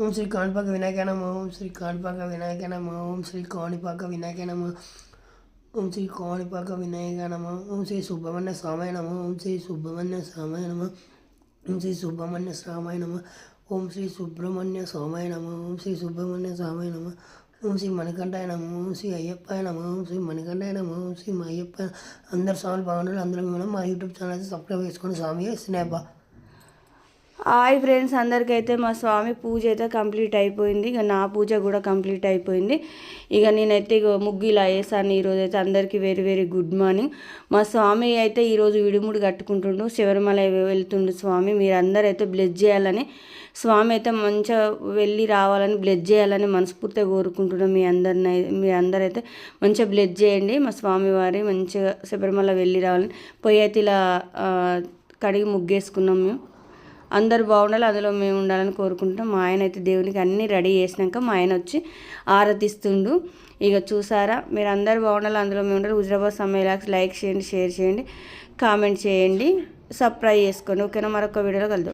ఓం శ్రీ కాణిపాక వినాయకాయ నమః. ఓం శ్రీ కాణిపాక వినాయకాయ నమః. ఓం శ్రీ కాణిపాక వినాయకాయ నమః. ఓం శ్రీ కాణిపాక వినాయకాయ నమః. ఓం శ్రీ సుబ్రహ్మణ్య స్వామియ నమః. ఓం శ్రీ సుబ్రహ్మణ్య స్వామియ నమః. ఓం శ్రీ సుబ్రహ్మణ్య స్వామియ నమః. ఓం శ్రీ సుబ్రహ్మణ్య స్వామియ నమః. ఓం శ్రీ సుబ్రహ్మణ్య స్వామియ నమః. ఓం శ్రీ మణికంఠాయ నమః. ఓం శ్రీ అయ్యప్పాయ నమః. ఓం శ్రీ మణికంఠాయ నమః. ఓం శ్రీ అయ్యప్ప. అందరు స్వాములు బాగుండాలి. అందరం మనం మా యూట్యూబ్ ఛానల్ అయితే సబ్స్క్రైబ్ చేసుకొని స్వామి స్నేహ. హాయ్ ఫ్రెండ్స్, అందరికైతే మా స్వామి పూజ అయితే కంప్లీట్ అయిపోయింది. ఇక నా పూజ కూడా కంప్లీట్ అయిపోయింది. ఇక నేనైతే ఇక ముగ్గు ఇలా వేసాను. ఈరోజు అయితే అందరికీ వెరీ వెరీ గుడ్ మార్నింగ్. మా స్వామి అయితే ఈరోజు విడుముడు కట్టుకుంటుండు, శబరిమల వెళ్తుండు స్వామి. మీరు అందరూ అయితే బ్లెస్ చేయాలని, స్వామి అయితే మంచిగా వెళ్ళి రావాలని, బ్లెస్ చేయాలని మనస్ఫూర్తిగా కోరుకుంటున్నాం. మీ అందరైతే మంచిగా బ్లెస్ చేయండి. మా స్వామి వారి మంచిగా శబరిమల వెళ్ళి రావాలని పొయ్యి అయితే ఇలా కడిగి ముగ్గేసుకున్నాం. మేము అందరు బాగుండాలి, అందులో మేము ఉండాలని కోరుకుంటాం. మా ఆయన అయితే దేవునికి అన్నీ రెడీ చేసినాక మా ఆయన వచ్చి ఆరతిస్తుండు. ఇక చూసారా, మీరు అందరు బాగుండాలి, అందులో మేము ఉండాలి. హుజరాబాద్ సమయలాక్స్ లైక్ చేయండి, షేర్ చేయండి, కామెంట్ చేయండి, సబ్స్క్రైబ్ చేసుకోండి. ఓకేనా, మరొక వీడియోలో కలుద్దాం.